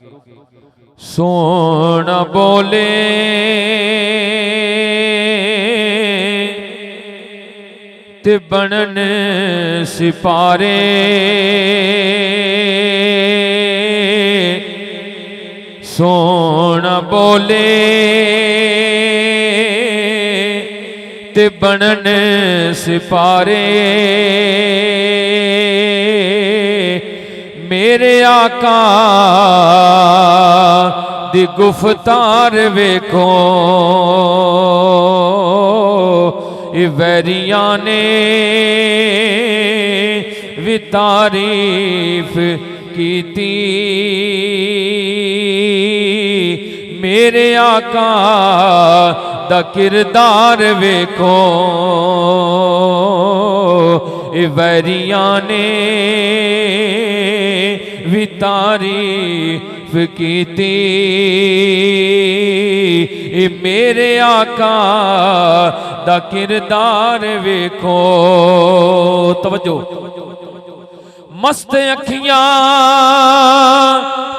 सोना बोले ते बनन सिपारे, सोना बोले ते बनन सिपारे। मेरे आका दी गुफ्तार वेखो, वैरियां ने भी तारीफ कीती। मेरे आका दा किरदार वेखो, वैरियां ने भी तारीफ कीती। मेरे आका दा किरदार वेखो। तवज्जो, मस्त अखियां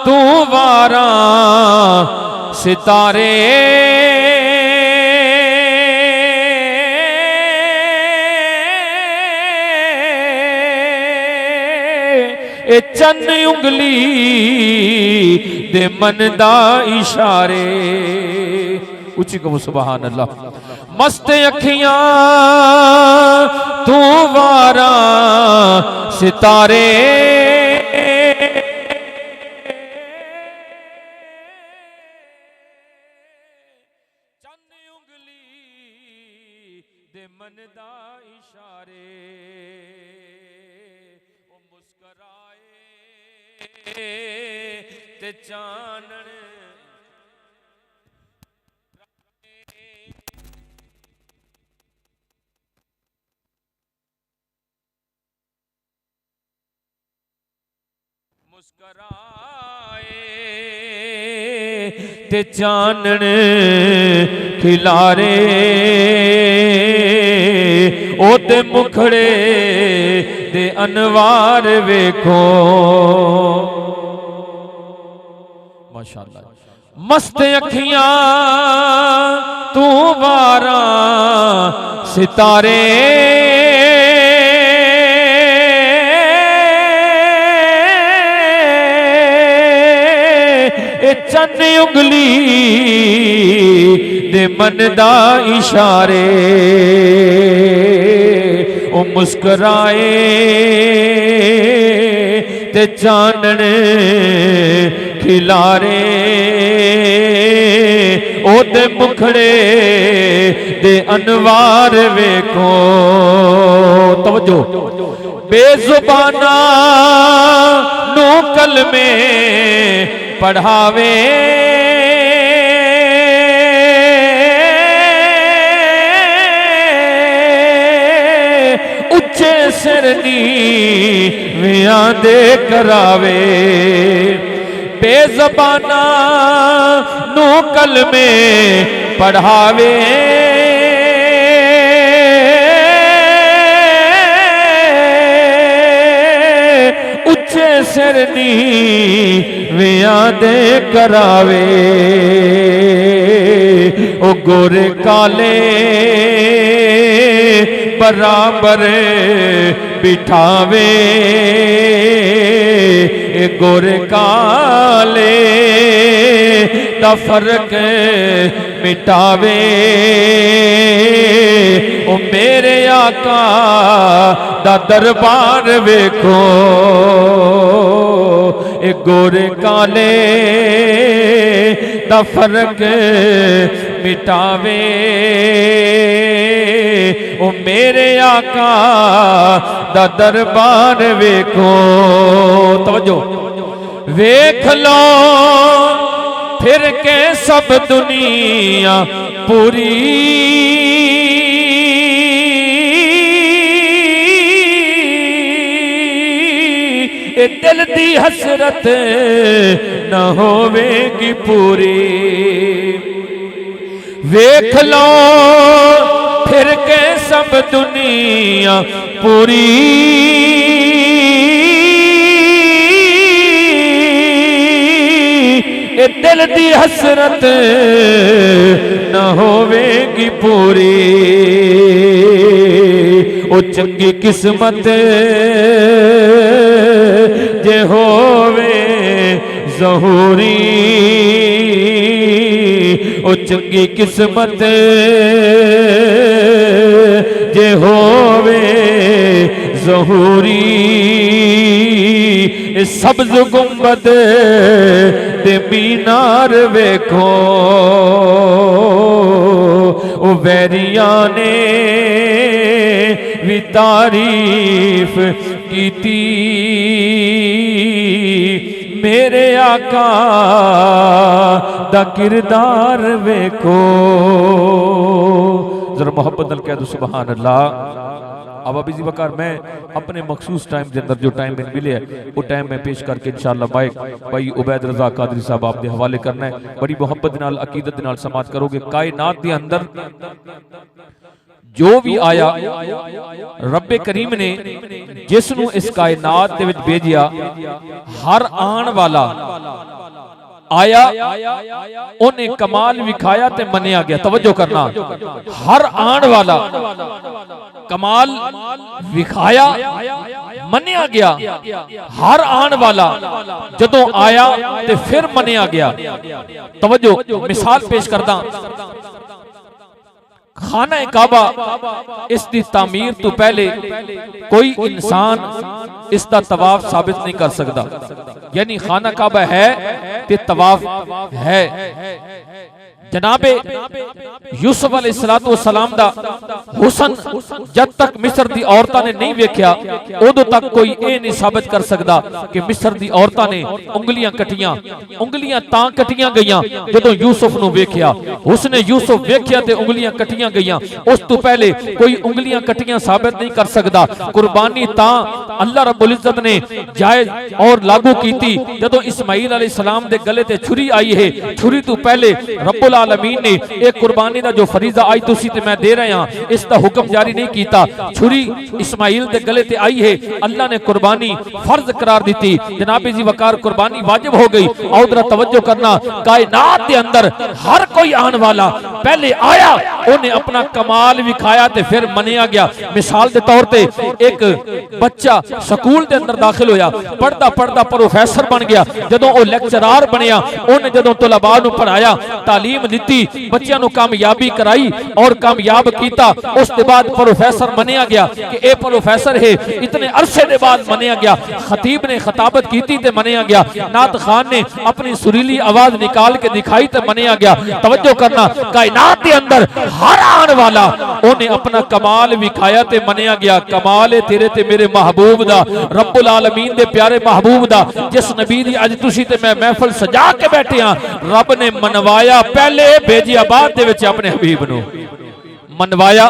तू वारा सितारे, ए चन्न उंगली दे मन दा इशारे। उची कहो सुभान अल्लाह। मस्त अखियां तू वारा सितारे, चन्न उंगली दे मन दा इशारे। ओ मुस्कराए ते चानन मुस्कराए ते चानन खिलारे। ओ ते मुखड़े दे अनवार वेखो। माशाअल्लाह। मस्त अखियां तू वारा सितारे, चन्न उंगली दे मन दा इशारे। ओ मुस्कराए ते चानन खिलारे। ओ दे मुखड़े दे अनवार वेखो। तवज्जो, बेजुबाना नो कलमे पढ़ावे, उच्चे सिरनी वियां दे करावे। बेज़बाना नू कलमे पढ़ावे, उच्चे सिरनी वियां दे करावे। ओ गोरे काले बराबर बिठावे, ए गोरे काले दा फर्क मिटावे। ओ मेरे आका दा दरबार वेखो, ए गोरे काले दा फर्क मिटावे। ओ मेरे आका दा दरबार वेखो। तवज्जो, वेख लो फिर के सब दुनिया पूरी, ए दिल दी हसरत न होवेगी पूरी। वेख लो फिर के सब दुनिया पूरी, दिल दी हसरत न होवेगी पूरी। ओ चंगी किस्मत जे होवे ज़हूरी, ओ चंगी किस्मत जे होवे ज़हूरी। सब्ज़ गुंबद दे मीनार वेखो, ओ वैरियां ने भी तारीफ कीती। मेरे आका दा किरदार वेखो। जरा मोहब्बत नाल कह दो सुभान अल्लाह। अब अभी जी वकार मैं अपने मखसूस टाइम के अंदर जो टाइम में मिले है वो टाइम में पेश करके इंशाअल्लाह माइक भाई उबैद रजा कादरी साहब आपके हवाले करना है। बड़ी मोहब्बत नाल अकीदत नाल समात करोगे। कायनात के अंदर जो भी आया रब्बे करीम ने जिसनू इस कायनात दे विच भेजिया, हर आन वाला आया उन्हें कमाल विखाया ते मनिया गया। तवज्जो करना, हर आन वाला कमाल विखाया मनिया गया। हर आन वाला जदों आया ते फिर मनिया गया। तवज्जो, मिसाल पेश करदा, खाना काबा इसकी तामीर तो पहले कोई इंसान इसका तवाफ साबित नहीं कर सकता। यानी खाना काबा है ते तवाफ है। जनाबे यूसुफ अलैहिस्सलाम दा हुसन जब तक मिस्र दी औरतां ने नहीं वेख्या उदों तक कोई ये नहीं साबित कर सकता कि मिस्र दी औरतां ने उंगलियां कटियां। उंगलियां तां कटियां गईयां जदों यूसुफ नूं वेख्या। उसने यूसुफ वेख्या ते उंगलियां कटियां गईयां। उस तो पहले कोई उंगलियां कटियां साबित नहीं कर सकता। कुर्बानी तां अल्लाह रब्बुल इज्जत ने जायज और लागू कीती जदों इस्माईल अलैहिस्सलाम दे गले ते छुरी आई है। छुरी तो पहले रब्बुल आलमीन ने एक कुर्बानी का जो फरीजा आई तुसी ते मैं दे रहा हां इसका हुक्म जारी नहीं किया। छुरी इस्माईल दे गले ते आई है, अल्लाह ने कुर्बानी फर्ज करार दी। जनाबे जी वकार कुर्बानी वाजिब हो गई। और जरा तवज्जो करना, कायनात के अंदर हर कोई आने वाला पहले आया, उन्हें अपना कमाल विखाया ते फिर मनिया गया। मिसाल के तौर पे एक बच्चा स्कूल के अंदर दाखिल होया, पढ़दा पढ़दा प्रोफेसर बन गया। जदों वो लेक्चरार बनया, उन्हें जदों तलबा नूं पढ़ाया, तालीम दी, बच्चों को कामयाबी कराई और कामयाब किया। उसके बाद प्रोफेसर मनिया गया कि ए प्रोफेसर है। इतने अरसे के बाद मनिया गया। खतीब ने खताबत की ते मनिया गया। नात खान ने अपनी सुरीली आवाज निकाल के दिखाई ते मनिया गया। तवज्जो करना, कायनात के अंदर हर आने वाला उन्हें अपना कमाल विखाया ते मनिया गया। कमाल है तेरे ते मेरे महबूब दा, रब्बुल आलमीन दे प्यारे महबूब दा, जिस नबी दी अज तुसी ते मैं महफिल सजा के बैठे हां। रब ने मनवाया पहले भेजिया बाद दे विच अपने हबीब नूं मनवाया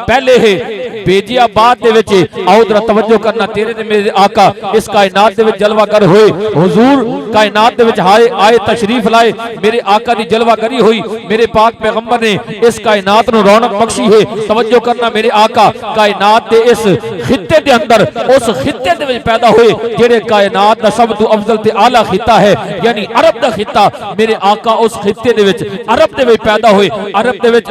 पहले है भेजिया बाद दे विच। आओ जरा तवज्जो करना, तेरे ते मेरे आका इस कायनात दे विच जलवागर होए। हुजूर कायनात दे विच आए तशरीफ लाए। मेरे आका दी जलवागरी हुई। मेरे पाक पैगंबर ने इस कायनात नूं रौनक बख्शी है। तवज्जो करना, मेरे आका कायनात दे इस खित्ते दे अंदर उस खित्ते दे विच पैदा हुए जेड़े कायनात दा सब तो अफजल ते आला खित्ता है, यानी अरब दा खित्ता। मेरे आका उस खित्ते दे विच अरब दे विच पैदा हुए। अरब दे विच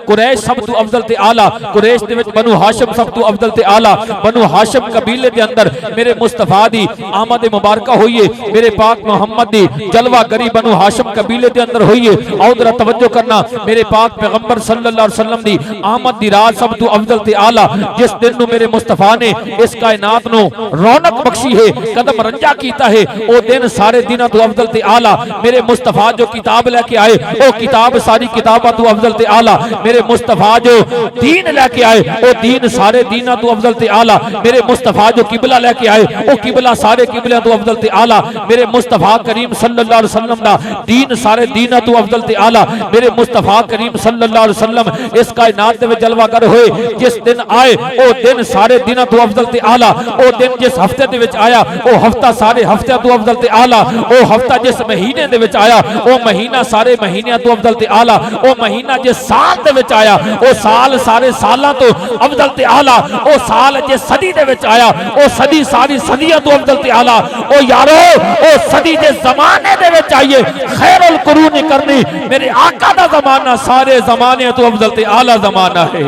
कुरैश सब तो अफजल ते आला, कुरैश दे विच बनु हाशिम सब तो अफजल ते आला। बनु हाशिम कबीले के अंदर मेरे मुस्तफा दी आमद मुबारका हुई है। मेरे पाक मोहम्मद दी जलवागरी बनु हाशिम कबीले के अंदर हुई है। और जरा तवज्जो करना, मेरे पाक पैगंबर सल्लल्लाहु अलैहि वसल्लम दी आमद दी रात सब तो अफजल ते आला। जिस दिन नु मेरे मुस्तफा ने इस कायनात नु रौनक बख्शी है, कदम रंजा कीता है, ओ दिन सारे दिनां तो अफजल ते आला। मेरे मुस्तफा जो किताब लेके आए ओ किताब सारी किताबां तो अफजल ते आला। मेरे मुस्तफा जो दीन लेके आए ओ दीन सारे दीना तो अफजल ते आला। मेरे मुस्तफा जो किबला लेके आए ओ किबला सारे किबला तो अफजल ते आला। मेरे मुस्तफा करीम सल्लल्लाहु अलैहि वसल्लम दा दीन सारे दीना तो अफजल ते आला। मेरे मुस्तफा करीम सल्लल्लाहु अलैहि वसल्लम इस कायनात दे विच जलवागर होए। जिस दिन आए ओ दिन सारे दिना तो अफजल ते आला। ओ दिन जिस हफ्ते दे विच आया ओ हफ्ता सारे हफ्ते तो अफजल ते आला। ओ हफ्ता जिस महीने दे विच आया ओ महीना सारे महीने तो अफजल ते आला। ओ महीना जिस साल दे विच आया ओ साल सारे सालां तो अफजल अफजल ते आला ओ साल जे सदी दे विच आया ओ सदी सारी सदियां तो अफजल ते आला ओ यारो ओ सदी जे जमाने दे विच आइए खैरुल कुरून करनी मेरे आका दा जमाना सारे जमाने तो अफजल ते आला जमाना है।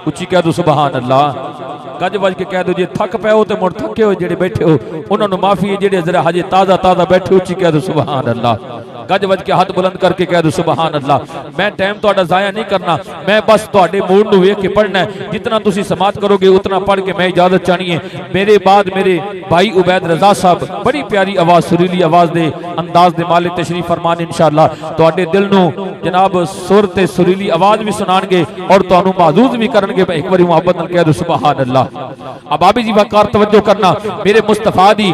उची कह दो सुभान अल्लाह, गज वज के कह दो जे थक पे हो तो मुड़ थके हो जेडे बैठे हो उन्होंने माफी है जेडे जरा हजे ताजा ताजा बैठे। उची कह दो सुभान अल्लाह, गज वज के हाथ बुलंद करके कह दो सुभान अल्लाह। मैं टाइम तो जाया नहीं करना, मैं बस तुहाडे मूड नूं वेख के पढ़ना है, जितना तुसी समात करोगे उतना पढ़ के मैं इजाजत चाहनी है। मेरे बाद मेरे भाई उबैद रजा साहब बड़ी प्यारी आवाज सुरीली आवाज दे अंदाज दे मालिक तशरीफ फरमान इंशाअल्लाह तुहाडे दिल नूं जनाब सुर ते सुरीली आवाज भी सुनाणगे और तुहानूं महजूज भी करनगे। एक बारी मोहब्बत नाल कह दो सुभान अल्लाह। अब आबी जी वकार तवज्जो करना, मेरे मुस्तफा दी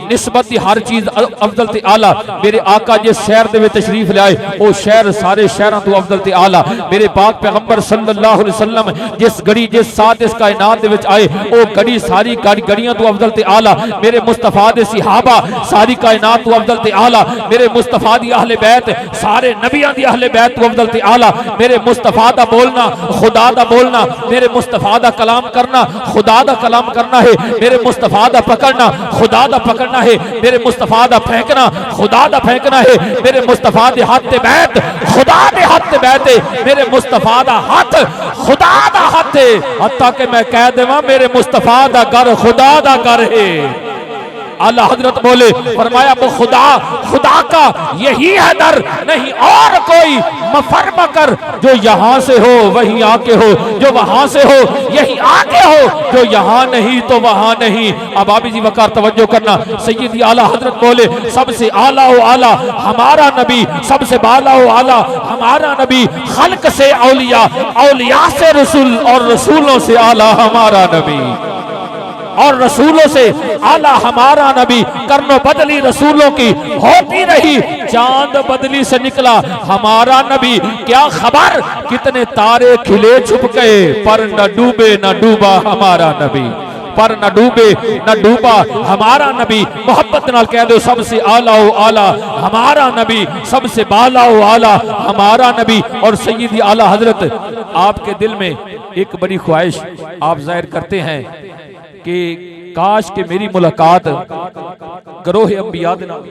निस्बत दी हर चीज अफजल ते आला। मेरे आका जिस शहर दे विच तशरीफ लाए ओ शहर सारे शहरां तो अफजल ते आला। मेरे पाक पैगंबर सल्लल्लाहु अलैहि वसल्लम जिस घड़ी जिस साथ इस कायनात दे विच आए ओ घड़ी सारी घड़ियां तो अफजल ते आला। मेरे मुस्तफा दे सहाबा सारी कायनात तो अफजल ते आला। मेरे मुस्तफा दी अहले बैत सारे नबियां दी अहले बैत तो अफजल ते आला। मेरे मुस्तफा दा बोलना खुदा दा बोलना, मेरे मुस्तफा दा कलाम करना खुदा दा कलाम करना है। मेरे मुस्तफा दा पकड़ना खुदा दा पकड़ना है। मेरे मुस्तफा दा फेंकना खुदा दा फेंकना है। मेरे मुस्तफा दे हाथ ते बैत खुदा दे हाथ ते बैत है। मेरे मुस्तफा दा हाथ खुदा दा हाथ है। हत्ता कि मैं कह देवा मेरे मुस्तफा दा घर खुदा दा घर है। आला हजरत बोले फरमाया वो खुदा खुदा का यही है दर, नहीं और कोई मफर मकर। जो यहाँ से हो वहीं आके हो, जो वहां से हो यही आके हो, जो यहाँ नहीं तो वहां नहीं। अब आबी जी वकार तवज्जो करना, सैयदी आला हजरत बोले सबसे आला हो आला हमारा नबी, सबसे बाला हो आला हमारा नबी। खल्क से औलिया, औलिया से रसूल और रसूलों से आला हमारा नबी, और रसूलों से आला हमारा नबी। करनो बदली रसूलों की होती रही, चांद बदली से निकला हमारा नबी। क्या खबर कितने तारे खिले छुप गए, पर न डूबे न डूबा हमारा नबी, पर न डूबे न डूबा हमारा नबी। मोहब्बत नाल कह दो सबसे आला हो आला हमारा नबी, सबसे बाला हो आला हमारा नबी। और सैयदी आला हजरत आपके दिल में एक बड़ी ख्वाहिश आप जाहिर करते हैं कि काश के मेरी मुलाकात गरोह अंबिया दे नाल।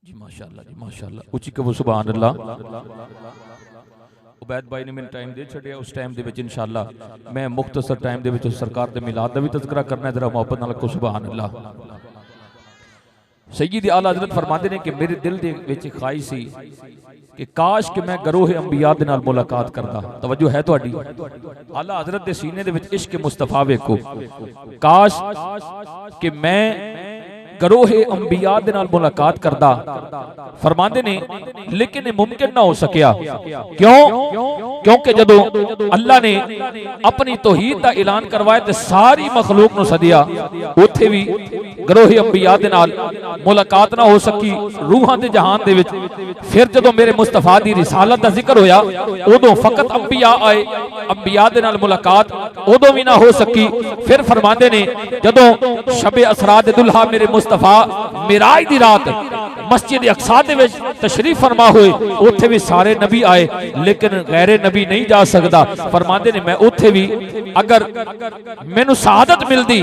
जी माशाअल्लाह, जी माशाअल्लाह, उची कहो सुभान अल्लाह। उबैद भाई ने मैंने टाइम दे छड़िया, उस टाइम दे विच इंशाअल्लाह मैं मुख्तसर टाइम दे विच सरकार दे मिलाद दा भी तज़किरा करना है। जरा मोहब्बत नाल कहो सुभान अल्लाह। सैयद आला हज़रत फरमाते हैं कि मेरे दिल दे विच ख्वाहिश सी कि काश कि मैं गरोह अंबिया दे नाल मुलाकात करदा। तवज्जो है तुहाडी, आला हज़रत दे सीने दे विच इश्क मुस्तफा वेखो। काश कि मैं गरोह अंबिया दे नाल मुलाकात करदा। फरमाते ने लेकिन ये मुमकिन ना हो सकिया। क्यों? क्योंकि जदों अल्लाह ने अपनी तौहीद दा ऐलान करवाया ते सारी मखलूक नूं सदिया, उत्थे भी गरोह अंबिया दे नाल मुलाकात ना हो सकी रूहां दे जहान दे विच। फिर जदों मेरे मुस्तफा दी रिसालत दा जिक्र होया उदों फकत अंबिया आए, अंबिया दे नाल मुलाकात उदों भी ना हो सकी। फिर फरमाते ने जदों शबे असरा दे दुल्हा मेरे मुस्तफा मिराज दी रात मस्जिद अक्सा दे विच तशरीफ फरमा हुए, उत्थे भी सारे नबी आए लेकिन गैर नबी नहीं जा सकदा। फरमाते ने मैं उत्थे भी अगर मैनू शहादत मिलदी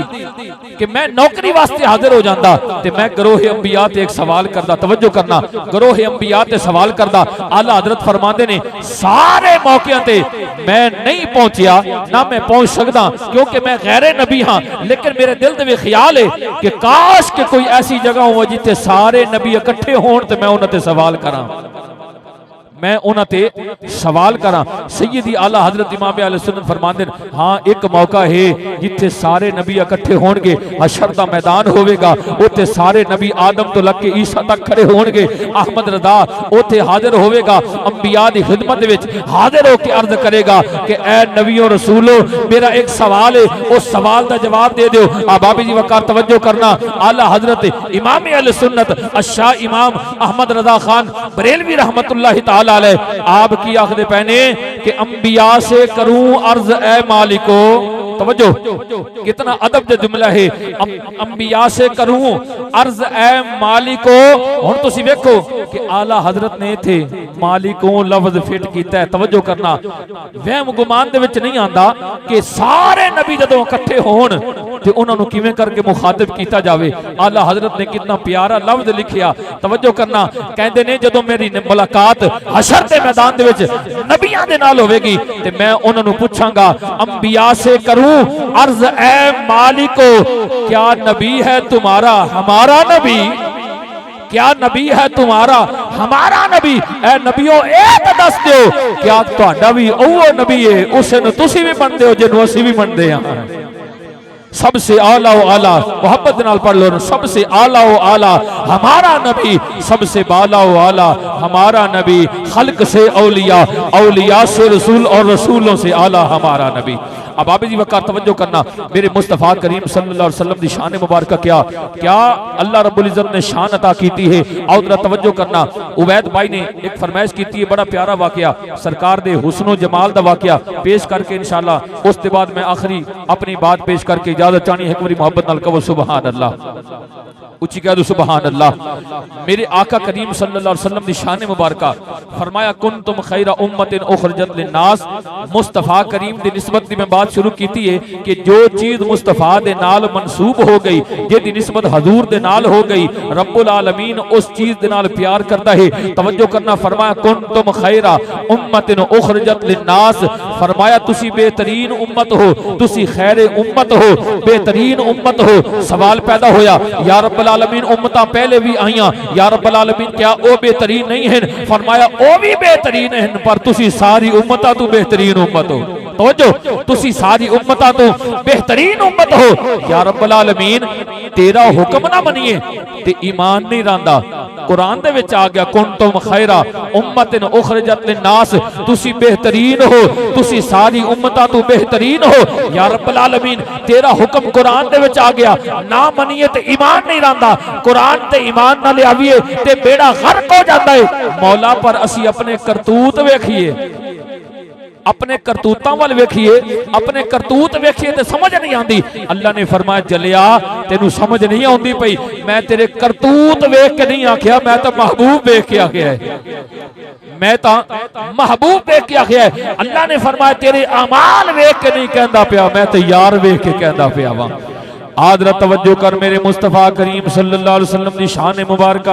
कि मैं नौकरी वास्ते हाजिर हो जाता ते मैं गरोह अंबिया ते एक सवाल करदा। तवज्जो करना, गरोह अंबिया ते सवाल करदा। आला हजरत फरमाते ने सारे मौकियां ते मैं नहीं पहुंचिया ना मैं पहुंच सकदा क्योंकि मैं गैर नबी हाँ। लेकिन मेरे दिल दे विच ख्याल है कि काश के कोई ऐसी जगह हो जिथे सारे नबी इकट्ठे होण ते मैं उन्हां ते सवाल करा, मैं उन्हां सवाल करा। सैयदी आला हजरत इमाम अहले सुन्नत फरमाते हैं हाँ एक मौका है जिथे सारे नबी इकट्ठे होणगे, हशर दा मैदान होवेगा, उत्थे सारे नबी आदम तो लग के ईसा तक खड़े होणगे। अहमद रदा उत्थे हाजिर होवेगा, अंबिया दी खिदमत विच हाजिर होकर अर्ज करेगा कि ऐ नबियों रसूलो मेरा एक सवाल है, उस सवाल दा जवाब दे दो। बाबी जी वकार तवज्जो करना, आला हजरत इमाम अहले सुन्नत अशाह इमाम अहमद रजा खान बरेलवी रहमतुल्लाह तआला आप की आखदे पहने कि अंबिया से करूं अर्ज ए मालिको तवज्जो कितना अदब दा जुमला है। अंबिया से करूं अर्ज ए मालिको। हुण तुसीं वेखो कि आला हजरत ने इत्थे मालिको लफ्ज फिट कीता है। तवज्जो करना, वहम गुमान दे विच नहीं आंदा कि सारे नबी जदों इकट्ठे होण ते उन्हां नूं किवें करके मुखातिब कीता जावे। आला हजरत ने कितना प्यारा लफ्ज लिखिया। तवज्जो करना, कहंदे ने जदों मेरी मुलाकात हशर दे मैदान दे विच नबियां दे नाल होवेगी ते मैं उन्हां नूं पुछांगा अंबिया से करूं अर्ज ए मालिको, क्या नबी है तुम्हारा हमारा नबी? क्या नबी है तुम्हारा हमारा नबी? ए नबियों ए दस दो क्या तुहाडा भी ओह नबी है उस नूं तुसीं भी मनदे हो जिन्हों असीं भी मनदे हां? सबसे आला ओ आला, मोहब्बत नाल पढ़ लो, सबसे आला ओ आला हमारा नबी, सबसे बाला ओ आला हमारा नबी, खल्क से औलिया, औलिया से रसूल और रसूलों से आला हमारा नबी। अब आप जी वक़्त तवज्जो करना, मेरे मुस्तफ़ा करीम सल्लल्लाहु अलैहि वसल्लम की शान मुबारक क्या क्या अल्लाह रब्बुल इज़्ज़त ने शान अता की है। और जरा तवज्जो करना, उवैद भाई ने एक फरमाइश की है, बड़ा प्यारा वाकया सरकार दे हुस्नो जमाल दा वाकया पेश करके इंशाअल्लाह उसके बाद मैं आखिरी अपनी बात पेश करके इजाजत चाहनी। एक बारी मोहब्बत नाल कहो सुभान अल्लाह, उच्ची कह दो सुभान अल्लाह। मेरे आका करीम सल्लल्लाहु अलैहि वसल्लम की शान मुबारक फरमाया कुंतुम खैरा उम्मतिन उखरिजत लिन्नास। मुस्तफ़ा करीम की निस्बत की मैं बात शुरू की है कि जो चीज मुस्तफ़ा दे नाल मनसूब हो गई, जिहदी निस्बत हजूर दे नाल हो गई, रब्बुल आलमीन उस चीज दे नाल प्यार करता है। तवज्जो करना, फरमाया कुंतुम खैरा उम्मतिन उखरिजत लिन्नास, फरमाया तुसी बेहतरीन उम्मत हो, तुसी खैर उम्मत हो, बेहतरीन उम्मत हो। सवाल पैदा होया, या रब्बुल आलमीन उम्मतां पहले भी आईयां, या रब्बुल आलमीन क्या ओ बेहतरीन नहीं है? फरमाया ओ भी बेहतरीन है, पर तुसी सारी उम्मतां तो बेहतरीन उम्मत हो। तवज्जो, तुसी सारी उम्मतां तो बेहतरीन उम्मत हो। या रब्बुल आलमीन तेरा हुक्म ना मनिए ते ईमान नहीं रंदा। कुरान दे विच आ गया कुंतुम खैरा उम्मतिन उखरिजत लिन्नास, तुसी बेहतरीन हो, तुसी सारी उम्मतां तो बेहतरीन हो। या रब्बुल आलमीन तेरा हुक्म कुरान दे विच आ गया, ना मनिए ते ईमान नहीं रंदा। कुरान ते ईमान ना लियावीए ते बेड़ा गर्क हो जाता है। मौला पर असी अपने करतूत वेखिए, अपने करतूतां वाल वेखिए, अपने करतूत वेखिए तो समझ नहीं आती। अल्लाह ने फरमाया जलिया तेनू समझ नहीं आती पई, मैं तेरे करतूत वेख के नहीं आख्या, मैं तो महबूब वेख के आख्या है, मैं तो महबूब वेख के आख्या है। अल्लाह ने फरमाया तेरे अमाल वेख के नहीं कहंदा पिया, मैं तो यार वेख के कहंदा पिया वा। आदर तवज्जो कर, मेरे मुस्तफ़ा करीम सल्लल्लाहु अलैहि वसल्लम की शान मुबारक,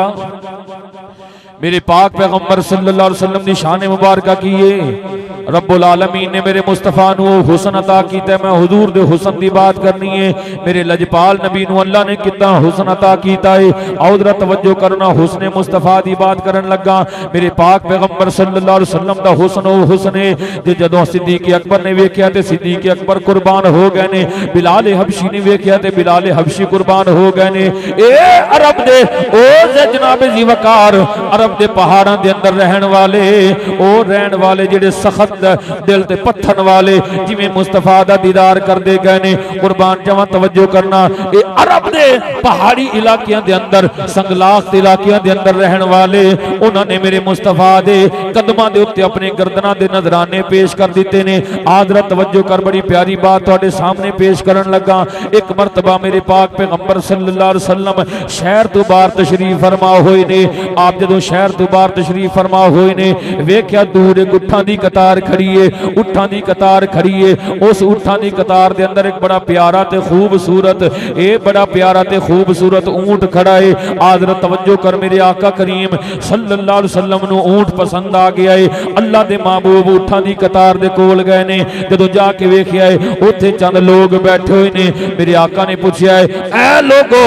मेरे पाक पैगंबर सल्लल्लाहु अलैहि वसल्लम की शान मुबारक की है। रब्बुल आलमीन ने मेरे मुस्तफ़ा नू हुस्न अता कीता। मैं हुजूर दे हुस्न की बात करनी है। मेरे लजपाल नबी नू अल्लाह ने कितना हुस्न अता कीता है। और जरा तवज्जो करना, हुस्न मुस्तफ़ा की बात करन लगा। मेरे पाक पैगंबर सल्लल्लाहु अलैहि वसल्लम दा हुस्न ओ हुस्न है जे जदों सिद्दीक़ अकबर ने वेख्या ते सिद्दीक़ अकबर कुर्बान हो गए ने, बिलाल हबशी ने वेख्या ते बिलाल हबशी कुर्बान हो गए ने। ए अरब दे ओ जनाब जी वकार, अरब दे पहाड़ों के अंदर रहन वाले, ओ रहन वाले जेडे सख्त दिल ते पत्थन वाले, जिवें मुस्तफा दा दीदार करते गए ने। कुर्बान जावां, तवज्जो करना, ये अरब दे पहाड़ी इलाकियां दे अंदर, संगलाख दे इलाकियां दे अंदर रहन वाले, उन्होंने मेरे मुस्तफा दे कदमां दे उत्ते अपने गर्दनां दे नजराने पेश कर दिते ने। आदर तवज्जो कर, बड़ी प्यारी बात तुहाडे सामने पेश करन लगा। एक मरतबा मेरे पाक पैगंबर सल्लल्लाहु अलैहि वसल्लम शहर तो बाहर तशरीफ फरमा होए ने। आप जदों शहर तो बाहर तशरीफ फरमा होए ने, वेख्या दूर एक उठां दी कतार खड़ी है, उठां दी कतार खड़ी है। उस उठां दी कतार दे अंदर एक बड़ा प्यारा ते खूबसूरत, ए बड़ा प्यारा ते खूबसूरत ऊंट खड़ा है। आदर तवज्जो कर, मेरे आका करीम सल्लल्लाहु अलैहि वसल्लम नू ऊंट पसंद आ गया है। अल्लाह दे महबूब उठां दी कतार दे कोल गए ने। जदों जाके वेख्या है उत्थे चंद लोग बैठे हुए ने। मेरे आका ने पूछया है, ऐ लोगो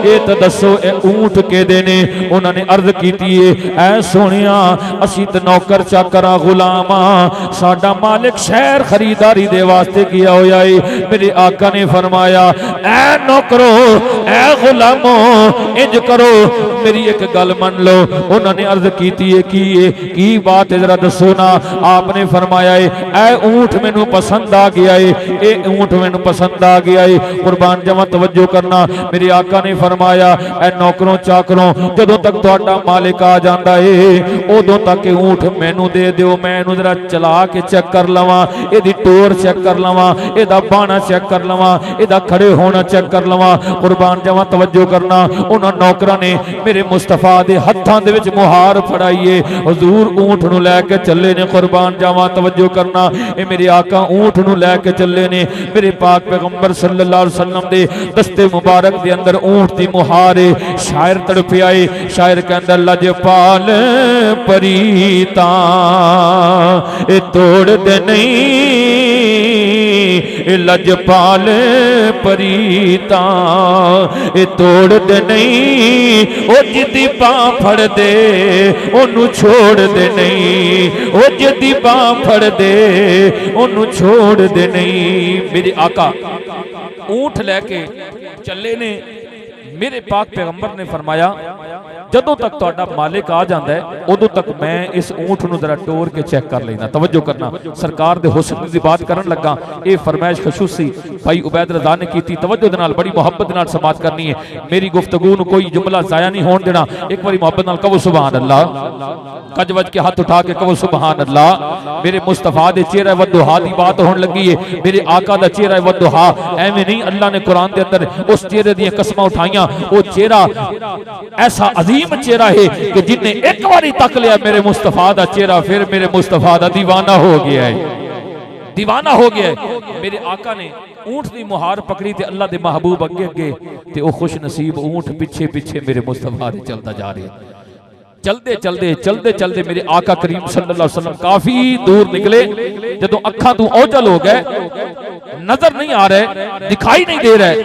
ये तो दसो ए ऊंट केदे ने? उन्होंने अर्ज की है, ऐ सोनिया असी तो नौकर चाकरा गुलामा, साडा मालिक शहर खरीदारी दे वास्ते किया होया है। मेरे आका ने फरमाया, ऐ नौकरो ऐ गुलामो इंज करो, मेरी एक गल मन लो। उन्होंने अर्ज की है की बात है जरा दसो ना। आपने फरमाया है, ऐ ऊंट मैनू पसंद आ गया है, ए ऊंट मैनू पसंद आ गया है। कुर्बान जावां, तवज्जो करना, मेरे आका ने फरमाया, ऐ नौकरों चाकरों जदों तक तुहाडा मालिक आ जाता है उदों तक ऊंट मैनू दे दिओ, मैं इहनूं जरा चला के चेक कर लवां, इहदी टोर चेक कर लवां, इहदा बाणा चेक कर लवां, इहदा खड़े होना चेक कर लवां। कुर्बान जावां, तवज्जो करना, उन्हां नौकरां ने मेरे मुस्तफा दे हत्थां दे विच मुहार फड़ाईए, हुजूर ऊंट नूं लैके चले ने। कुर्बान जावां, तवज्जो करना, ये मेरे आका ऊंट नूं लैके चले ने। मेरे पाक पैगंबर सल्लल्लाहु अलैहि वसल्लम दे दस्ते मुबारक दे अंदर ऊंट दी मुहार है। शायर तड़पिया है, शायर कहंदा लजपाल परीता ए तोड़ दे नहीं, ए लजपाल परीता ए तोड़ दे नहीं, ओ जिदी बां फड़ दे ओनू छोड़ दे नहीं, ओ जिदी बां फड़ दे ओनू छोड़ दे नहीं। मेरे आका ऊंट लैके चले ने। मेरे पाक पैगंबर ने फरमाया जदों तक तुहाडा मालिक आ जाता है उदों तक मैं इस ऊंट नूं जरा टोर के चेक कर लेना। तवज्जो करना, सरकार दे हुस्न दी बात करन लगा, ये फरमाइश खसूसी भाई उबैद रज़ा ने की। तवज्जो दे नाल बड़ी मुहब्बत नाल समात करनी है। मेरी गुफ्तगू नूं कोई जुमला जाया नहीं होण देना। एक बारी मुहब्बत नाल कहो सुभान अल्लाह, कज वज के हाथ उठा के कहो सुभान अल्लाह। मेरे मुस्तफा दे चेहरा वद्दुहा दी बात होण लगी है। मेरे आका दा चेहरा वद्दुहा एवें नहीं, अल्लाह ने कुरान दे अंदर उस चेहरे दी कसमां उठाईयां। वो चेहरा ऐसा अजीम चेहरा है कि जिन्हें एक बारी तक लिया मेरे मुस्तफा दा चेहरा, फिर मेरे मुस्तफा दा दीवाना हो गया है, दीवाना हो गया है। मेरे आका ने ऊंट दी मुहार पकड़ी ते अल्लाह दे महबूब अगे अगे ते वो खुश नसीब ऊंट पिछे पिछे मेरे मुस्तफा दे चलता जा रहे हैं। चलते चलते चलते चलते मेरे आका करीम सल्लल्लाहु अलैहि वसल्लम काफी दूर निकले। जदों अखा तू ओझल हो गए, नजर नहीं आ रहे, दिखाई नहीं दे रहे,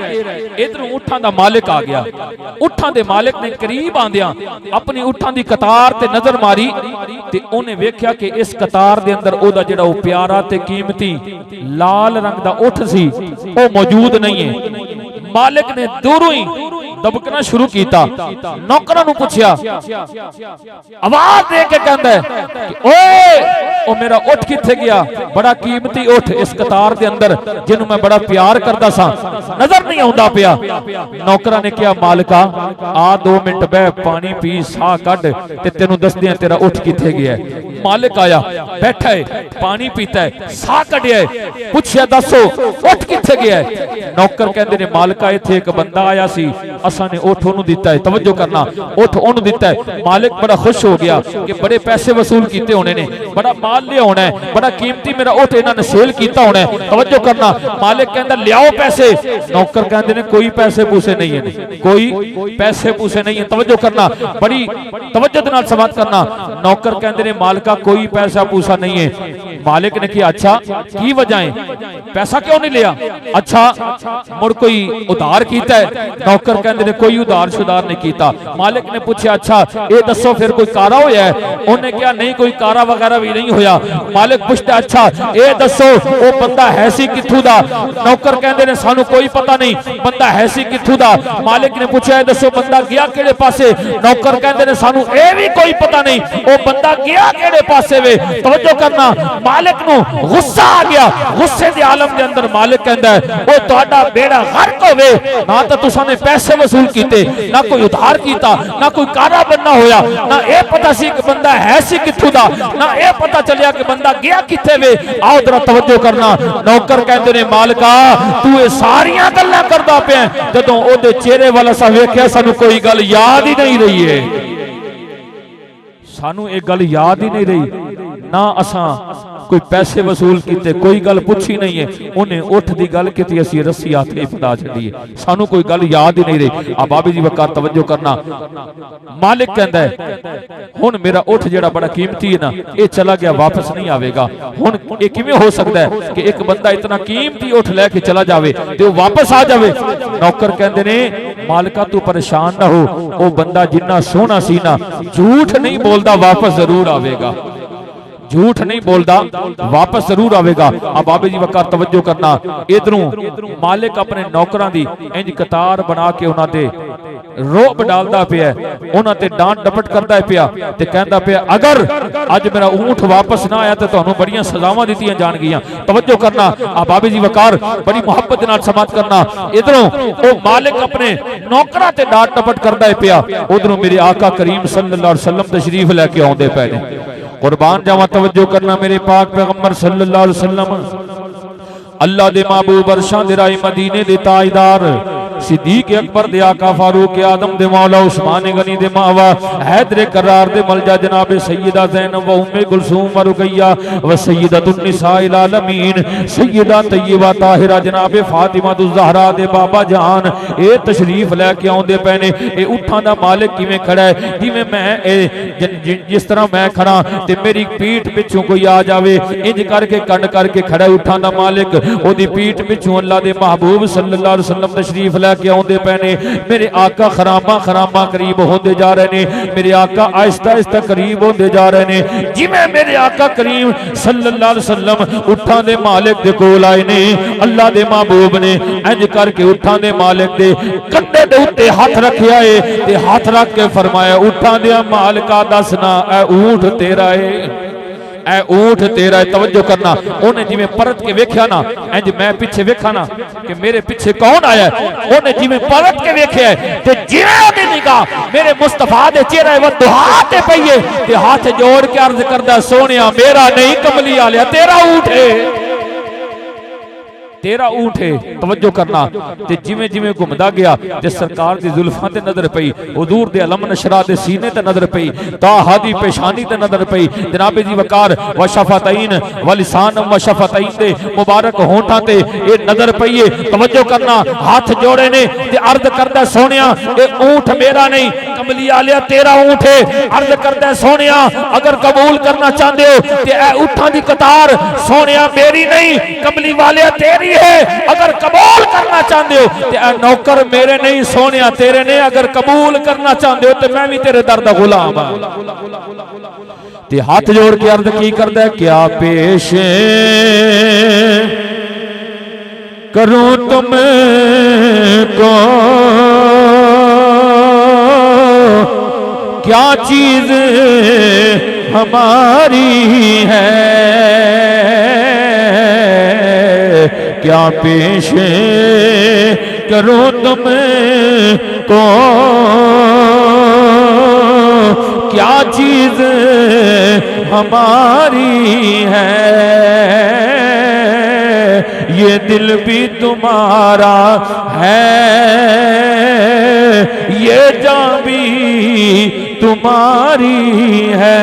इधर ऊंटां दा मालिक आ गया। ऊंटां दे मालिक ने करीब आंदियां अपनी ऊंटां दी कतार ते नजर मारी ते उन्हें वेख्या कि इस कतार दे अंदर ओदा जिहड़ा वो प्यारा ते कीमती लाल रंग दा ऊंट सी वो मौजूद नहीं है। मालिक ने दूरों ही दबकना शुरू किया। नौकरां नूं पुछया, आवाज दे के कहंदा है कि ओए ओ मेरा ऊंट किथे गया? बड़ा कीमती ऊंट इस कतार दे अंदर जिन्हों मैं बड़ा प्यार करता सा, नजर नहीं आउंदा पिया। नौकरां ने कहा मालिका आ 2 मिनट बह, पानी पी, साह कढ ते तेनू दसदे आ तेरा ऊंट किथे गया। मालिक आया, बैठा है, पानी पीता है, साह कढिया है, पूछया दसो ऊंट किथे गया। नौकर कहंदे ने मालिका इत्थे एक बंदा आया सी, असां ने ऊंट ओनू दिता है। तवज्जो करना, ऊंट ओनू दिता है। मालिक बड़ा खुश हो गया कि बड़े पैसे वसूल कीते होने ने, बड़ा माल लिया होना है, बड़ा कीमती मेरा ऊंट इन्हां ने सेल कीता होना है। तवज्जो करना, मालिक कहंदा लियाओ पैसे। नौकर कहंदे ने कोई पैसे पूसे नहीं है, कोई पैसे पूसे नहीं है। तवज्जो करना, बड़ी तवज्जो दे नाल समात करना। नौकर कहंदे ने मालिका कोई पैसा पूसा नहीं है। मालिक ने कहा अच्छा की वजह है, पैसा क्यों नहीं लिया? अच्छा मुड़ कोई उधार कीता है? नौकर कहंदे ने कोई उधार शुधार नहीं कीता। मालिक ने पूछा अच्छा ये दसो फिर कोई कारा होया है? उन्हें कहा नहीं कोई कारा वगैरह भी नहीं होया। मालिक पूछता अच्छा ये दसो वो बंदा है सी किथों दा? नौकर कहंदे ने सानू कोई पता नहीं, बंदा है सी किथों दा? मालिक ने पूछा ये दसो बंदा गया केड़े पासे? नौकर कहंदे ने सानू ये भी कोई पता नहीं, वो बंदा गया केड़े पासे वे। तवज्जो करना, मालिक नू गुस्सा आ गया। गुस्से दे आलम दे अंदर मालिक कहंदा है ओ तुहाडा बेड़ा गर्क होवे, ना तो तुसां ने पैसे वसूल कीते, ना कोई उधार कीता, ना कोई कारा बनना होया, ना ये पता सी कि बंदा है सी किथों दा, ना ये पता चलिया कि बंदा गया किथे वे। आओ जरा तवज्जो करना। नौकर कहंदे ने मालिका तू ये सारियां गल्लां करदा पिया, जदों ओदे चेहरे वाला सा वेख्या सानू कोई गल याद ही नहीं रही है, सानू एक गल याद ही नहीं रही, ना असां कोई पैसे वसूल किते, कोई गल पूछी नहीं है। उन्हें उठ दी गल की असी रस्सी हाथ नहीं फड़ा छड़ी है, सानू कोई गल याद ही नहीं रही। आ बाबी जी वकार तवज्जो करना। मालिक कहंदा है हुण मेरा उठ जेड़ा बड़ा कीमती है ना, ये चला गया वापस नहीं आवेगा। हुण ये किवें हो सकता है कि एक बंदा इतना कीमती उठ लेके चला जावे ते वापस आ जावे? नौकर कहंदे ने मालिका तू परेशान ना हो, वो बंदा जिन्ना सोहना सी ना, झूठ नहीं बोलदा, वापस जरूर आवेगा, झूठ नहीं बोलता, वापस जरूर आवेगा। अब बाबे जी वकार तवज्जो करना। इधरों मालिक अपने नौकरां दी इंज कतार बना के उन्हां दे रोब डालदा पिया, उन्हां ते डांट डपट करदा पिया ते कहंदा पिया अगर अज मेरा ऊंट वापस ना आया तो तुहानूं बड़ियां सजावां दित्तियां जाणगियां। तवज्जो करना, आ बाबे जी वकार बड़ी मुहब्बत नाल समात करना। इधरों ओ मालिक अपने नौकरां ते डांट डपट करदा पिया, उधरों मेरे आका करीम सल्लल्लाहु अलैहि वसल्लम तशरीफ लेके आउंदे पए ने। कुर्बान जावां, तवज्जो करना, मेरे पाक पैगंबर सल्लल्लाहु अलैहि वसल्लम अल्लाह दे महबूब अरशां दे राही मदीने दे ताजदार सिद्दीक अकबर दे आका फारूक आदम दे मौला उस्मान गनी दे मावा हैदर करार दे मलजा जनाब सैयदा ज़ैनब व उम्मे कुलसूम व रुकैया व सैयदतुन निसाइल आलमीन सैयदा तय्यबा ताहिरा जनाब फातिमा ज़हरा दे बाबा जान ए तशरीफ लेके आउंदे पए ने। ए उठां दा मालिक किवें खड़ा है, जिवें मैं जिस तरह मैं खड़ा ते मेरी पीठ पिछों कोई आ जावे इंज करके कंड करके खड़ा उठां दा मालिक, ओदी पीठ पिछों अल्लाह दे महबूब सल्लल्लाहु अलैहि वसल्लम तशरीफ लेके आउंदे पए ने। मेरे आका खरामा खरामा करीब होंदे जा रहे ने, मेरे आका आहिस्ता आहिस्ता करीब होंदे जा रहे ने। जिवें मेरे आका करीम सल्लल्लाहु अलैहि वसल्लम उठां दे मालिक दे कोल आए ने, अल्लाह दे महबूब ने इंज करके उठां दे मालिक दे कंधे दे उत्ते हाथ रखिया है ते हाथ रख के फरमाया उठां दे मालिका दसना ऐ ऊंट तेरा है, ऐ ऊंट तेरा है। तवज्जो करना, उन्हें जिवें परत के वेख्या ना, इंज मैं पीछे वेखा ना कि मेरे पीछे कौन आया है, उन्हें जिवें परत के वेख्या है ते जिवें ओदी निगाह मेरे मुस्तफा दे चेहरे व दुआ ते पई है ते हाथ जोड़ के अर्ज करदा सोनिया मेरा नहीं कमली आलिया तेरा ऊंट है, तेरा ऊंट है। तवज्जो करना, ते जिवें जिवें घुमदा गया ते सरकार दी जुल्फां ते नजर पई, हुजूर दे अलम नशरा दे सीने ते नजर पई, ताहा दी पेशानी ते नजर पई, जनाब जी वकार व शफतैन व लिसान व शफतैन दे मुबारक होंठां ते ए नजर पई है। तवज्जो करना, हाथ जोड़े ने ते अर्ज करदा सोनिया ए ऊंट मेरा नहीं कमली आलिया तेरा ऊंट है। अर्ज करदा सोनिया अगर कबूल करना चाहते हो ते ए ऊंटां दी कतार सोनिया मेरी नहीं कमली वालिया तेरी है। अगर कबूल करना चाहते हो ते ए नौकर मेरे नहीं सोनिया तेरे ने। अगर कबूल करना चाहते हो तो मैं भी तेरे दर दा गुलाम हां। ते हाथ जोड़ के अर्ज की करदा है क्या पेश करूं तुमको, क्या चीज हमारी है, क्या पेश करूं तुमको, क्या चीज हमारी है, ये दिल भी तुम्हारा है, ये जान भी तुम्हारी है।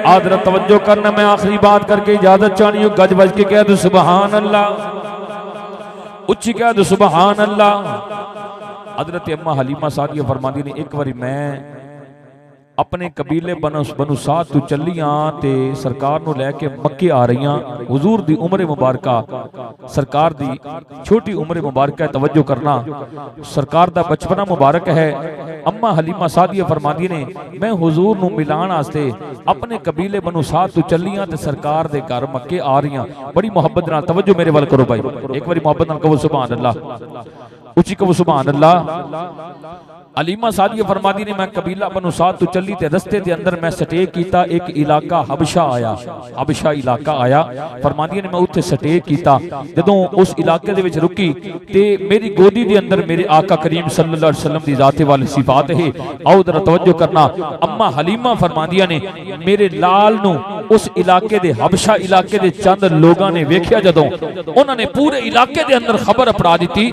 आदर तवज्जो करना, मैं आखिरी बात करके इजाजत चाहनी हूँ। गज बज के कह दो सुबहान अल्लाह, उच्ची कह दो सुबहान अल्लाह। हजरत अम्मा हलीमा सादिया फरमांदी ने एक बारी मैं अपने कबीले बनु साद तू चलियां ते सरकार नूं लैके मक्के आ रही, हुजूर दी उम्र मुबारका सरकार दी छोटी उम्र मुबारक है। तवज्जो करना, सरकार दा बचपना मुबारक है। अम्मा हलीमा सादिया फरमांदी ने मैं हुजूर नूं मिलाण वास्ते अपने कबीले बनु साद तू चलियां ते सरकार दे घर मक्के आ रही, बड़ी मुहब्बत नाल। तवज्जो मेरे वाल करो भाई, एक बारी मुहब्बत नाल कहो सुभान अल्लाह, उच्ची कहो सुभान अल्लाह। हलीमा सादिया फरमादी ने मैं कबीला बनु साद तू चली ते रस्ते दे अंदर मैं स्टेक कीता, एक इलाका हबशा आया, हबशा इलाका आया। फरमादी ने मैं उत्थे स्टेक कीता, जदों उस इलाके दे विच रुकी ते मेरी गोदी दे अंदर मेरे आका करीम सल्लल्लाहु अलैहि वसल्लम दी जाते वाली सिफात है। आओ जरा तवज्जो करना, अम्मा हलीमा फरमादिया ने मेरे लाल नू उस इलाके दे हबशा इलाके दे चंद लोगों ने वेख्या, जदों उन्होंने पूरे इलाके दे अंदर खबर अपड़ा दी कि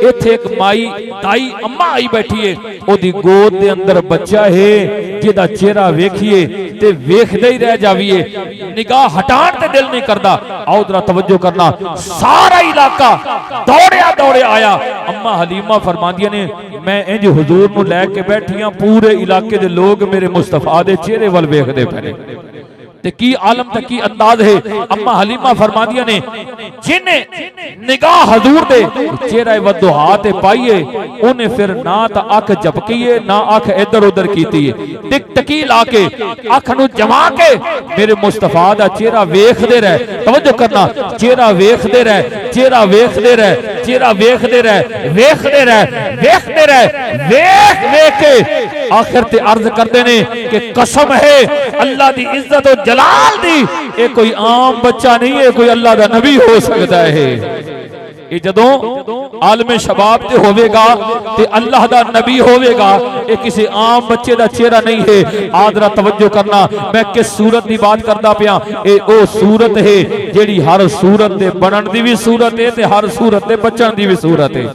इत्थे एक माई ताई अम्मा आई बैठी है, ओदी गोद दे अंदर बच्चा है जिहदा चेहरा वेखिए ते वेखदे ही रह जाविए, निगाह हटाण ते दिल नहीं करदा। आओ जरा तवज्जो करना, सारा इलाका दौड़िया दौड़े आया। अम्मा हलीमा फरमांदियां ने मैं इंज हुजूर नूं लैके बैठियां, पूरे इलाके दे लोग मेरे मुस्तफा दे चेहरे वल वेखदे पए ते की आलम तक की अंदाज है। अम्मा हलीमा फरमादिया ने जिन्हें निगाह हजूर दे चेहरा वदुहा ते पाईए, उन्हें फिर ना तो अख झपकीए ना अख इधर उधर कीती है, टिक टकी ला के अख नूं जमा के मेरे मुस्तफा दा चेहरा वेखदे रहे। तवज्जो करना, चेहरा वेखदे रहे, चेहरा वेखदे रहे, चेहरा वेखदे रह वेखदे रह वेखदे रह वेख वेख के आखिर ते अर्ज करते ने कि कसम है अल्लाह दी इज्जत और जलाल दी, ये कोई आम बच्चा नहीं है, कोई अल्लाह दा नबी हो सकता है। ये जदों आलमे शबाब ते होवेगा ते अल्लाह दा नबी होवेगा, ये किसी आम बच्चे दा चेहरा नहीं है। आदरा तवज्जो करना, मैं किस सूरत की बात करता पिया, ये ओ सूरत है जेड़ी हर सूरत दे बनन दी भी सूरत है ते हर सूरत दे बचन दी भी सूरत है।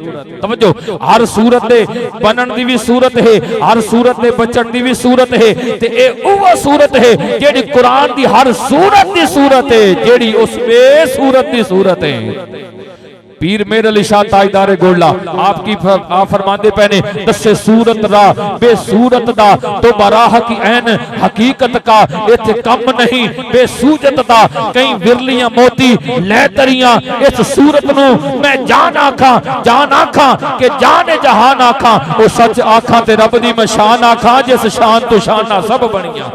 तवज्जो, हर सूरत दे बनन दी भी सूरत है, हर सूरत दे बचन दी भी सूरत है ते ये वो सूरत है जेड़ी कुरान दी हर सूरत दी सूरत है, जेड़ी उस बेसूरत दी सूरत है। पीर मेरे अली शाह ताजदारे गोला आपकी आप फरमाते पहने दसे सूरत रा बेसूरत दा तो बराह की ऐन हकीकत का इथे कम नहीं बेसूजत दा कई विरलियां मोती लैतरियां इस सूरत नु मैं जान आखा के जाने जहान आखा, वो सच आखा ते रब दी मैं शान आखा जिस शान तो शाना सब बनिया।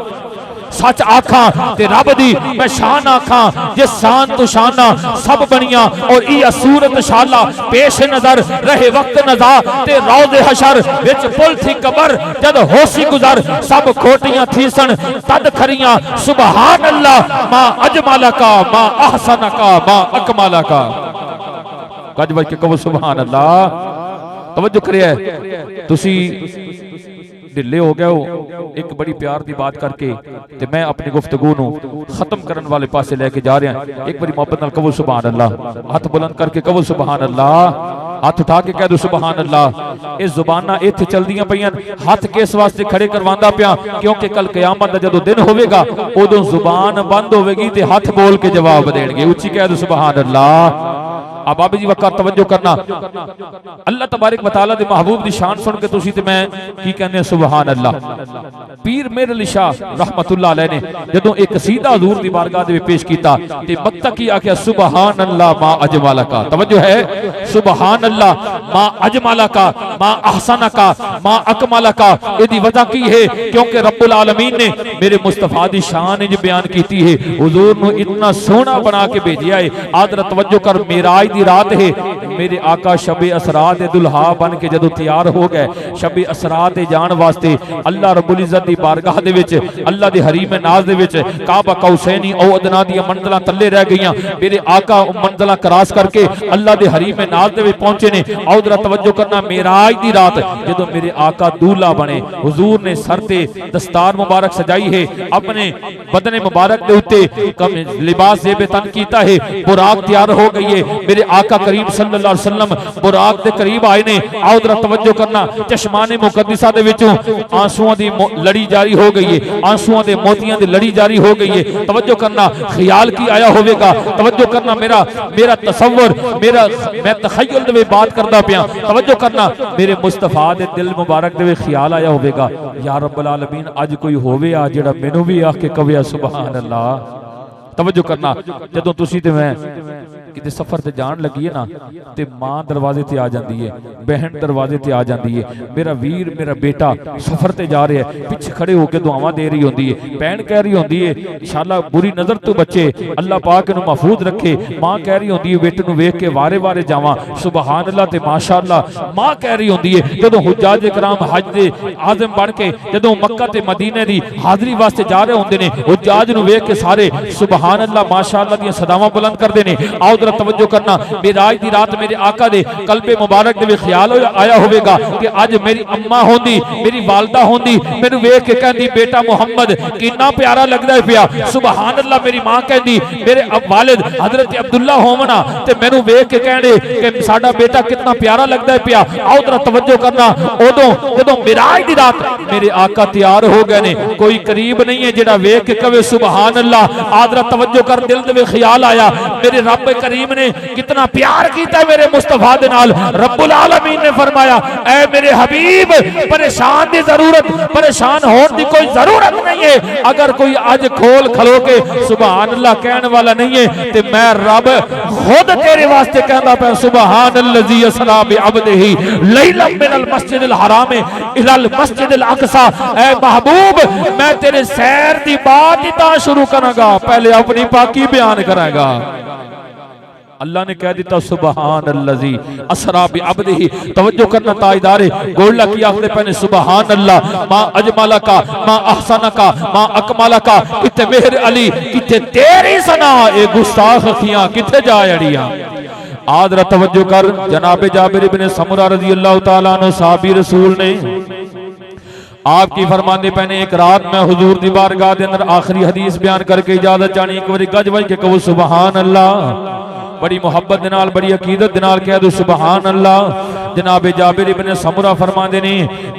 सच आखा ते रब दी मैं शान आखा जिस शान तो शाना सब बनिया। और ये सूरत शाला पेश नजर रहे वक्त नजा ते रौज़े हशर विच पुल थी कबर जद होसी गुजर सब खोटियां थी सन तद खरियां सुबहान अल्लाह मा अजमाला का मा अहसन का मा अकमाला का। गज बज के कहो सुबहान अल्लाह। तवज्जो करिए, तुसी ढिले हो गए हो एक बड़ी प्यार की बात करके ते मैं अपनी गुफ्तगू नू खत्म करने वाले पासे लेके जा रहा। एक बारी मोहब्बत नाल कहो सुभान अल्लाह, हाथ बुलंद करके कहो सुभान अल्लाह, हाथ उठा के कह दो सुभान अल्लाह। ये जुबाना इत्थे चलदियां पईयां, हाथ किस वास्ते खड़े करवांदा पिया क्योंकि कल कयामत दा जदों दिन होवेगा उदों जुबान बंद होवेगी ते हाथ बोल के जवाब देणगे। उच्ची कह दो सुभान अल्लाह। अब बाबा जी वक्त तवज्जो करना, अल्लाह तबारक व तआला दे महबूब दी शान सुन के तुसी ते मैं की कहने सुभान अल्लाह। पीर मेरे अली शाह रहमतुल्लाह अलैह ने जदों एक कसीदा हुजूर दी बारगाह दे पेश कीता ते मक्ता की आख्या सुभान अल्लाह मा अजमाला का। तवज्जो है, सुभान अल्लाह मा अजमाला का मा अहसन का मा अकमाला का। इहदी वजह की है क्योंकि रब्बुल आलमीन ने मेरे मुस्तफा दी शान इंज बयान कीती है, हुजूर नु इतना सोहना बना के भेजिया है। आदर तवज्जो कर, मेराज दी रात है, मेरे आका शबे असरात दे दुल्हा बन के जदों तैयार हो गए शबे असरात दे जान वास्ते अल्लाह रब्बुल इज्जत दी बारगाह दे विच अल्लाह दे हरीम नाज दे विच काबा कौसैनी औ अदना दी मंजिलां तल्ले रह गईयां। मेरे आका मंजिलां क्रॉस करके अल्लाह दे हरीम नाज दे विच पहुंचे ने। औदरा तवज्जो करना, मेराज दी रात जदों मेरे आका दूल्हा बने, हुजूर ने सर ते दस्तार मुबारक सजाई है, अपने बदन मुबारक दे उत्ते लिबास जेबे तन कीता है, बुराक तैयार हो गई है। मेरे आका करीम सल्लल्लाहु अलैहि वसल्लम बुराक दे करीब आए ने। औदरा तवज्जो करना, चश्माने मुकद्दिसा दे विचों आंसुओं दी लड़ी जारी हो गई है, आंसुओं दे मोतियां दी लड़ी जारी हो गई है। तवज्जो करना, ख्याल की आया होवेगा। तवज्जो करना, मेरा तसव्वुर मैं तखय्युल दे बात करदा पिया। तवज्जो करना, मेरे मुस्तफा दे दिल मुबारक दे ख्याल आया होवेगा, या रब्बुल आलमीन अज कोई होवे आ जेड़ा मैनू भी आख के कवे सुभान अल्लाह। तवज्जो करना, जदों तुसी ते मैं किते सफर ते जान लगी है ना ते मां दरवाजे ते आ जाती है, बहन दरवाजे ते आ जाती है, मेरा वीर मेरा बेटा सफर ते जा रहा है, पिछे खड़े होकर दुआवां दे रही होंदी है, बहन कह रही होंदी है इंशाअल्लाह बुरी नजर तो बचे, अल्लाह पाक इहनूं महफूज रखे। मां कह रही होंदी है बेटे नूं वेख के वारे वारे जावां सुभान अल्लाह ते माशाअल्लाह। मां कह रही होंदी है जदों हुज्जाज इकराम हज दे आज़म बन के जदों मक्का ते मदीने दी हाज़री वास्ते जा रहे होंदे ने, हुज्जाज नूं वेख के सारे सुभान अल्लाह माशाअल्लाह दी सदावां बुलंद करदे ने। आओ जरा तवज्जो करना, मेराज दी रात मेरे आका दे कल्बे मुबारक दे ख्याल आया होवेगा कि आज मेरी अम्मा होंदी, मेरी वालदा होंदी, मैनू वेख के कहंदी बेटा मुहम्मद कितना प्यारा लगदा है पिया सुभान अल्लाह। मेरी मां कहंदी मेरे वालिद हजरत अब्दुल्ला होवना ते मैनू वेख के कहंदे कि साडा बेटा कितना प्यारा लगदा है पिया। आओ जरा तवज्जो करना, उदों जदों मेराज दी रात मेरे आका तैयार हो गए ने, कोई करीब नहीं है जेड़ा वेख के कवे सुभान अल्लाह। आदरा तवज्जो कर, दिल दे ख्याल आया मेरे रब करीम ने कितना प्यार किया मेरे मुस्तफा दे नाल। रब्बुल आलमीन ने फरमाया ऐ मेरे हबीब परेशान दी जरूरत परेशान होने की कोई जरूरत नहीं है। अगर कोई आज खोल खलो के सुभान अल्लाह कहने वाला नहीं है तो मैं रब खुद तेरे वास्ते कहता पे सुभान अल्लज़ी अस्रा बि अब्दिही लैलन मिनल मस्जिदिल हराम इलल मस्जिदिल अक़सा। ऐ महबूब मैं तेरे सैर दी बात ही शुरू करांगा, पहले अपनी पाकी बयान करांगा। अल्लाह ने कह दिता सुबहान अल्लज़ी असरा बि अब्दिही। तवज्जो करना ताजदारे गोला की आखिर पहने सुबहान अल्लाह मा अजमला का मा अहसन का मा अकमला का। किथे मेहर अली किथे तेरी सना ए गुस्ताख अखियां किथे जा अड़ियां। आदरा तवज्जो कर जनाब जाबिर इब्ने समुरा रज़ी अल्लाह तआला अन्हु साहबी रसूल ने आपकी फरमाने पहने एक रात में हुजूर दी बारगाह दे अंदर आखिरी हदीस बयान करके इजाजत चाहनी। एक बार गज वज के कहो सुबहान अल्लाह। बड़ी मुहब्बत दे नाल बड़ी अकीदत दे नाल कह दो सुबहान अल्लाह। जनाब जाबिर इब्ने समुरा फरमांदे ने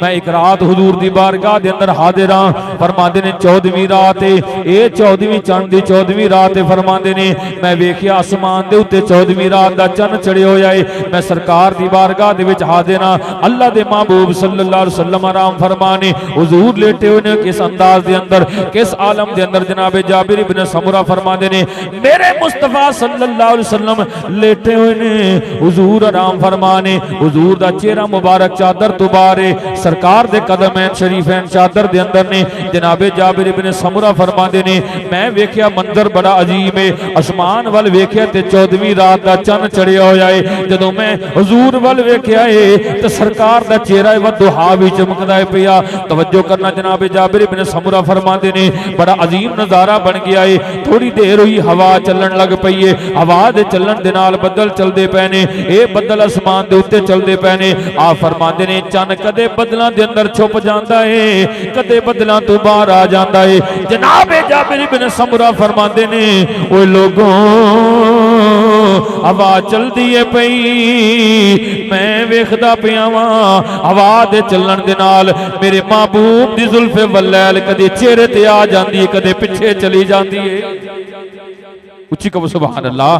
मैं एक रात हुजूर दी बारगाह दे अंदर हाजिर हां। फरमांदे ने 14वीं रात ए 14वीं चंद दी 14वीं रात फरमांदे ने मैं वेखिया आसमान दे उत्ते 14वीं रात दा चंद चढ़िया होया है। मैं सरकार दी बारगाह दे विच हाजिर हां। अल्लाह दे महबूब सल्लल्लाहु अलैहि वसल्लम आराम फरमाने हुजूर लेटे हुए ने किस अंदाज दे अंदर किस आलम दे अंदर। जनाब जाबिर इब्ने समुरा फरमांदे ने मेरे मुस्तफा सल्लल्लाहु अलैहि वसल्लम लेटे हुए ने। हुजूर आराम फरमाने हुजूर दा चेहरा मुबारक चादर तो बारे सरकार दे कदम है शरीफैन चादर दे अंदर ने। जनाबे जाबिर इब्ने समुरा फरमांदे ने मैं वेखिया मंजर बड़ा अजीब है। आसमान वाल वेखिया ते 14वीं रात दा चंद चढ़िया होया है। जदों मैं हुजूर वाल वेखिया है ते सरकार दा चेहरा वदुहा भी चमकदा है पिया। तवज्जो करना जनाबे जाबिर इब्ने समुरा फरमांदे ने बड़ा अजीम नजारा बन गया है। थोड़ी देर हुई हवा चलन लग पई है। हवा दे चलन दे नाल बदल चलदे पए ने। ए बदल आसमान दे उत्ते चलदे पए ने। आ फरमांदे ने चन कदे बदलां दे अंदर छुप जांदा है कदे बदलां तो बाहर आ जांदा है। जनाब जाबिर इब्ने समुरा फरमांदे ने ओए लोगों हवा चलदी है पई मैं वेखदा पिया वां हवा दे चलन दे नाल मेरे महबूब दी जुल्फे वल्लैल कदे चेहरे ते आ जांदी है कदे पिछे चली जांदी है। उच्ची कहो सुभान अल्लाह।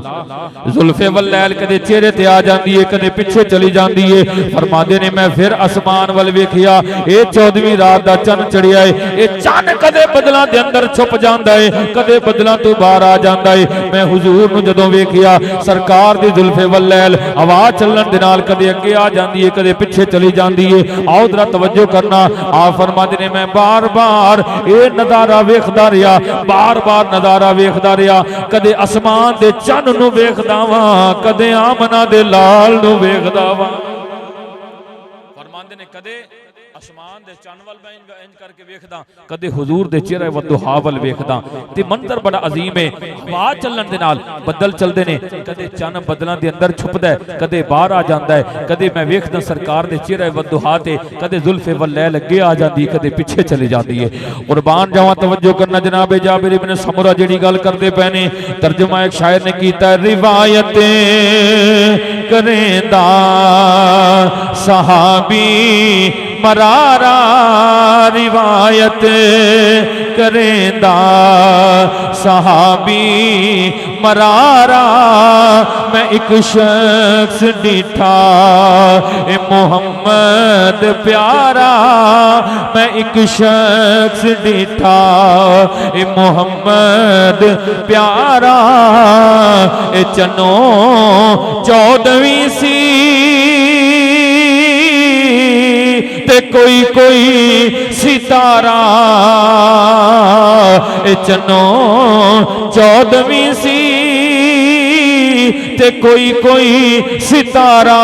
जुल्फे वल्लैल कदे चेहरे ते आ जांदी है कदे पिछे चली जांदी है। फरमांदे ने मैं फिर आसमान वल वेखिया ए 14वीं रात दा चंद चढ़िया है। ए चंद कदे बदलां दे अंदर छुप जांदा है कदे बदलां तो बाहर आ जांदा है। मैं हुजूर नु जदों वेखिया सरकार दी जुल्फे वल्लैल आवाज चलन दे नाल कदे अगे आ जांदी है कदे पिछे चली जांदी है। आओ जरा तवज्जो करना। आ फरमांदे ने मैं बार बार ए नजारा वेखदा रिया बार बार नजारा वेखदा रिया। कदे आसमान दे चन नू वेखदा वां कदे आमना दे लाल नू वेखदा वां। फरमांदे ने कदे आसमान दे चन वल मैं इंज करके वेखदा कदे हुजूर दे चेहरे वदुहा वल वेखदा। ते मंजर बड़ा अजीम है। हवा चलन दे नाल बदल चलदे ने कदे चन बदलां दे अंदर छुपदा है कदे बाहर आ जांदा है। कदे मैं वेखदा सरकार दे चेहरे वदुहा ते कदे जुल्फे वल्लैल अगे आ जांदी कदे पिछे चली जांदी है। कुर्बान जावां तवज्जो करना जनाब जाबिर इब्ने समुरा जेड़ी गल करदे पए ने तर्जुमा एक शायर ने कीता रिवायतें करेंदा सहाबी मरारा रिवायत करेंदा सहाबी मरारा। मैं एक शख्स डिठा ए मोहम्मद प्यारा मैं एक शख्स डिठा ए मोहम्मद प्यारा। ए चनो 14वीं सी ते कोई कोई सितारा। ए चनो 14वीं सी ते कोई सितारा।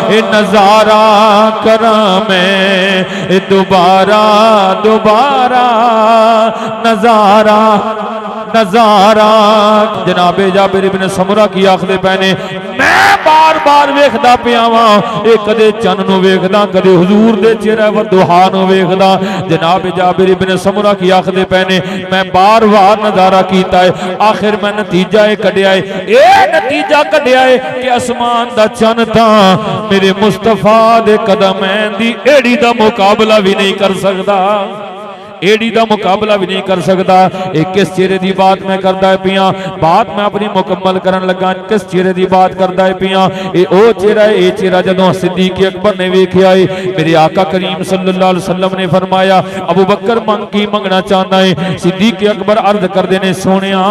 ए नजारा करा मैं दोबारा दोबारा नजारा नजारा। जनाबे जाबिर इब्ने समुरा की आखदे पैने मैं बार बार वेखदा पिया वां ए कदे चन नू वेखदा कदे हुजूर दे चेहरे वदुहा नू वेखदा। जनाब जाबिर इब्ने समुरा की आखदे पैने मैं बार बार नजारा कीता है आखिर मैं नतीजा कढ़िया है। ए नतीजा कढ़िया है कि आसमान दा चन तां मेरे मुस्तफा दे कदमैं दी एड़ी दा मुकाबला भी नहीं कर सकदा एड़ी का मुकाबला भी नहीं कर सकता। एक किस चेहरे की बात मैं करता है पिया बात मैं अपनी मुकम्मल करन लगा किस चेहरे की बात करता है पिया। ये ओ चेहरा है ये चेहरा जदों सिद्दीक अकबर ने वेखिया है मेरे आका करीम सल्लल्लाहु अलैहि वसल्लम ने फरमाया अबू बकर की मंगना चाहता है। सिद्दीक अकबर अर्ज करते ने सोनिया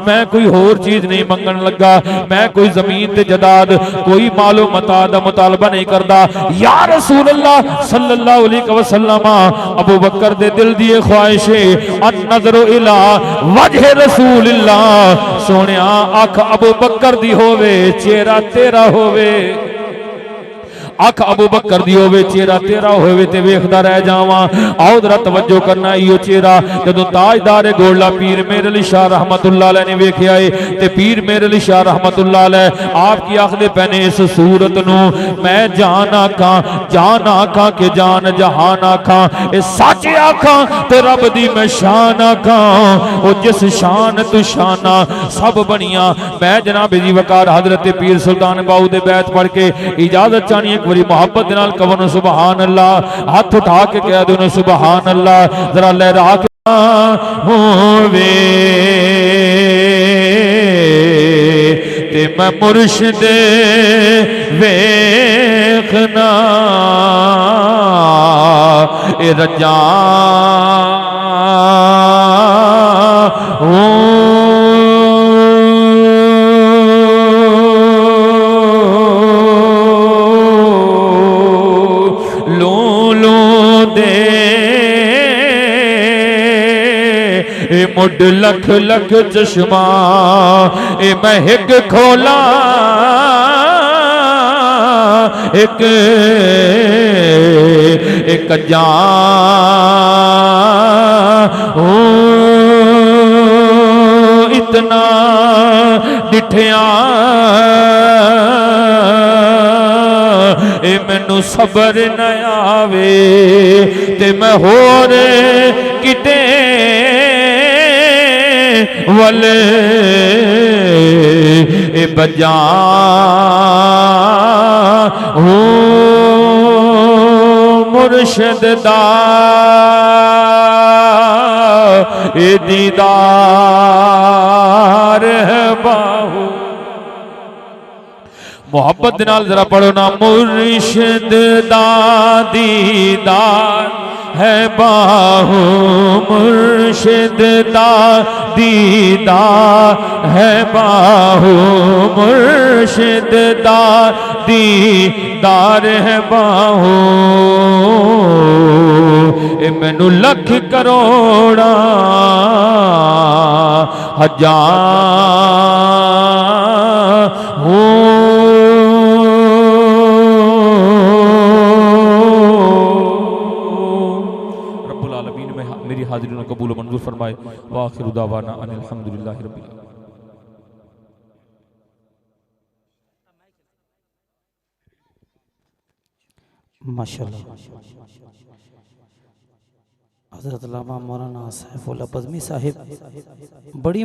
मैं कोई होर चीज नहीं मंगन लगा मैं कोई जमीन ते जदाद कोई मालो मता दा मुतालबा नहीं करता। या रसूल अल्लाह सल्लल्लाहु अलैहि वसल्लम अबू बकर दे दिल दी ये ख्वाहिश है अन नज़रो इला वजह रसूलिल्लाह सोने अख अबू बकर दी होवे चेहरा तेरा होवे अख अबू बकर दी होवे चेहरा तेरा होवे ते वेखदा रह जावां। आओ जरा तवज्जो करना इहो चेहरा जदों ताजदार गोला पीर मेरे अली शाह रहमतुल्लाह अलैह ने वेखिया है ते पीर मेरे अली शाह रहमतुल्लाह अलैह आपकी आखदे पैने इस सूरत नूं मैं जान आखां के जान जहान आखां ए सच आखां ते रब दी मैं शान आखां ओ जिस शान तू शाना सब बनिया। मैं जनाब जी वकार हजरत पीर सुल्तान बाऊ दे बैत पढ़ के इजाजत चाहनी बड़ी मोहब्बत नाल कवनो सुबहान अल्लाह हाथ उठा के कह दो सुबहान अल्लाह जरा लहरा के होवे ते मैं मुर्शिद वेखना ए रजा मुड लख लख चश्मा ए मैं एक खोला एक एक जा इतना डिठिया ए मैनू सबर न आवे ते मैं होर किते वले ए बजा हो मुर्शिद दा ए दीदार है बाहू। मोहब्बत नाल जरा पढ़ो ना मुर्शिद दा दीदार है बाहू मुर्शिद दा दीदार है बाहू मुर्शिद दा दीदार है बाहू ए मैनू लख करोड़ा हजार हो मेरी हाजिरी कबूल मंजूर फरमाए। व आखिरु दावाना अनिल हम्दुलिल्लाहि रब्बिल आलमीन। माशाअल्लाह हज़रत अल्लामा मौलाना सैफुल्लाह बज़मी साहिब बड़ी